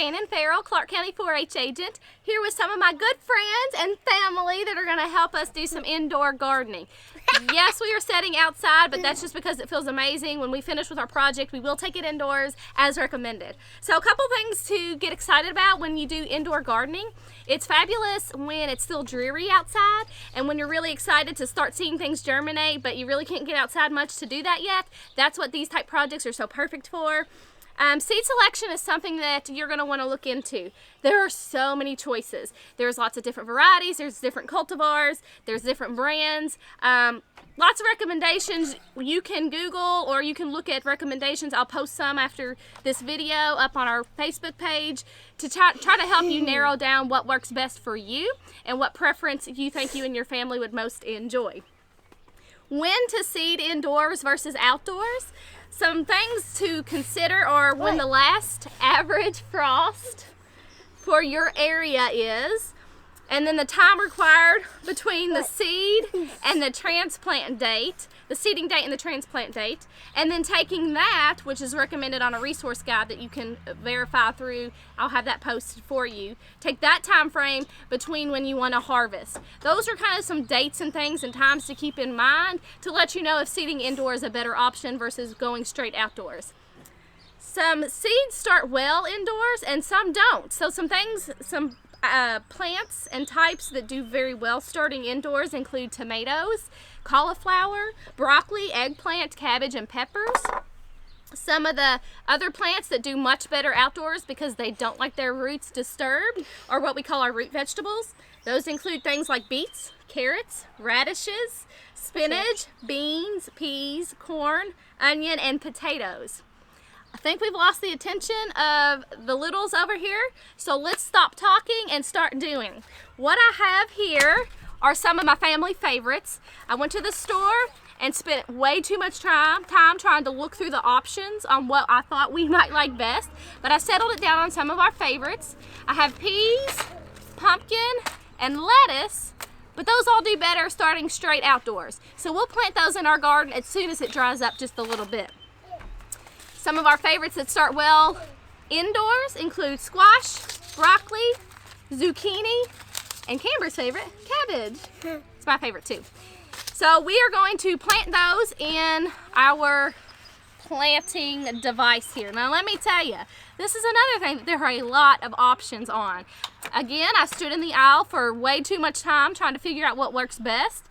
Shannon Farrell, Clark County 4-H agent, here with some of my good friends and family that are going to help us do some indoor gardening. Yes, we are setting outside, but that's just because it feels amazing. When we finish with our project, we will take it indoors as recommended. So a couple things to get excited about when you do indoor gardening. It's fabulous when it's still dreary outside and when you're really excited to start seeing things germinate, but you really can't get outside much to do that yet. That's what these type projects are so perfect for. Seed selection is something that you're going to want to look into. There are so many choices. There's lots of different varieties, there's different cultivars, there's different brands, lots of recommendations. You can Google or you can look at recommendations. I'll post some after this video up on our Facebook page to try to help you narrow down what works best for you and what preference you think you and your family would most enjoy. When to seed indoors versus outdoors. Some things to consider are when the last average frost for your area is, and then the time required between the seed and the transplant date, the seeding date and the transplant date, and then taking that, which is recommended on a resource guide that you can verify through, I'll have that posted for you. Take that time frame between when you want to harvest. Those are kind of some dates and things and times to keep in mind to let you know if seeding indoors is a better option versus going straight outdoors. Some seeds start well indoors and some don't. So some plants and types that do very well starting indoors include tomatoes, cauliflower, broccoli, eggplant, cabbage, and peppers. Some of the other plants that do much better outdoors because they don't like their roots disturbed are what we call our root vegetables. Those include things like beets, carrots, radishes, spinach, beans, peas, corn, onion, and potatoes. I think we've lost the attention of the littles over here, so let's stop talking and start doing. What I have here are some of my family favorites. I went to the store and spent way too much time trying to look through the options on what I thought we might like best, but I settled it down on some of our favorites. I have peas, pumpkin, and lettuce, but those all do better starting straight outdoors. So we'll plant those in our garden as soon as it dries up just a little bit. Some of our favorites that start well indoors include squash, broccoli, zucchini, and Camber's favorite, cabbage. It's my favorite too. So we are going to plant those in our planting device here. Now let me tell you, this is another thing that there are a lot of options on. Again, I stood in the aisle for way too much time trying to figure out what works best.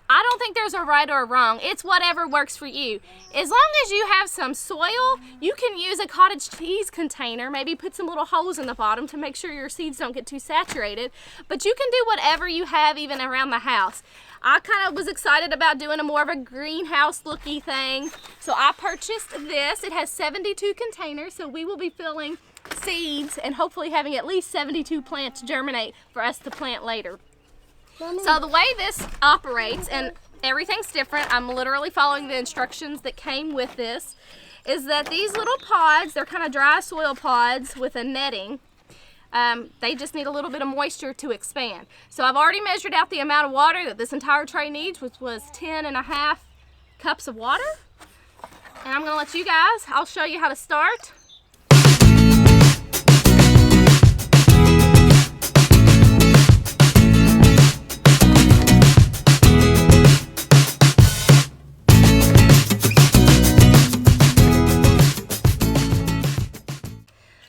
I don't think there's a right or a wrong. It's whatever works for you. As long as you have some soil, you can use a cottage cheese container, maybe put some little holes in the bottom to make sure your seeds don't get too saturated. But you can do whatever you have even around the house. I kind of was excited about doing a more of a greenhouse looky thing. So I purchased this. It has 72 containers, so we will be filling seeds and hopefully having at least 72 plants germinate for us to plant later. So the way this operates, and everything's different, I'm literally following the instructions that came with this, is that these little pods, they're kind of dry soil pods with a netting. They just need a little bit of moisture to expand. So I've already measured out the amount of water that this entire tray needs, which was 10.5 cups of water. And I'm gonna let you guys, I'll show you how to start.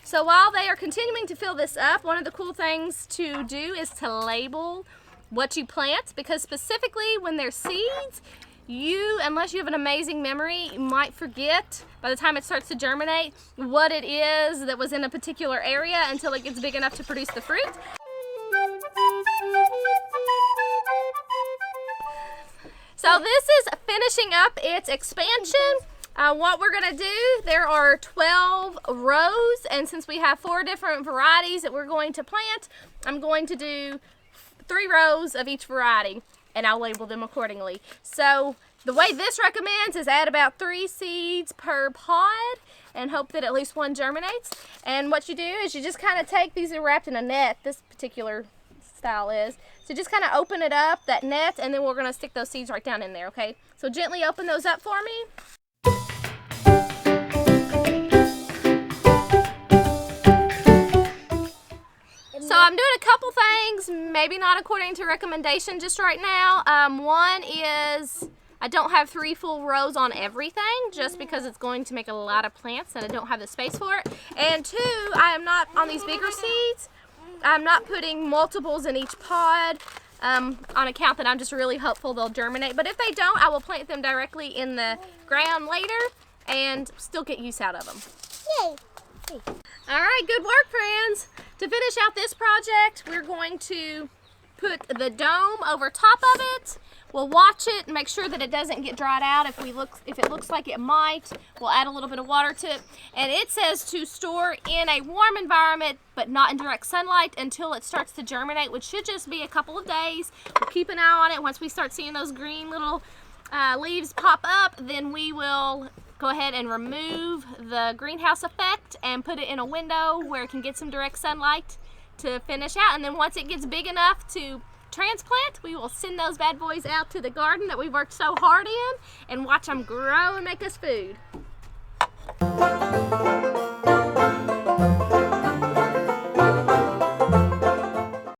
So while they are continuing to fill this up, one of the cool things to do is to label what you plant, because specifically when they're seeds, unless you have an amazing memory, you might forget by the time it starts to germinate what it is that was in a particular area until it gets big enough to produce the fruit. So this is finishing up its expansion. What we're going to do, there are 12 rows, and since we have 4 different varieties that we're going to plant, I'm going to do 3 rows of each variety, and I'll label them accordingly. So the way this recommends is add about 3 seeds per pod and hope that at least one germinates. And what you do is you just kind of take, these are wrapped in a net, this particular style is. So just kind of open it up, that net, and then we're going to stick those seeds right down in there, okay? So gently open those up for me. I'm doing a couple things, maybe not according to recommendation just right now. One is I don't have 3 full rows on everything just because it's going to make a lot of plants and I don't have the space for it. And 2, I am not, on these bigger seeds, I'm not putting multiples in each pod on account that I'm just really hopeful they'll germinate. But if they don't, I will plant them directly in the ground later and still get use out of them. Yay! All right, good work, friends. To finish out this project, we're going to put the dome over top of it. We'll watch it and make sure that it doesn't get dried out. If it looks like it might, we'll add a little bit of water to it. And it says to store in a warm environment, but not in direct sunlight until it starts to germinate, which should just be a couple of days. We'll keep an eye on it. Once we start seeing those green little leaves pop up, then we will go ahead and remove the greenhouse effect and put it in a window where it can get some direct sunlight to finish out. And then once it gets big enough to transplant, we will send those bad boys out to the garden that we've worked so hard in and watch them grow and make us food.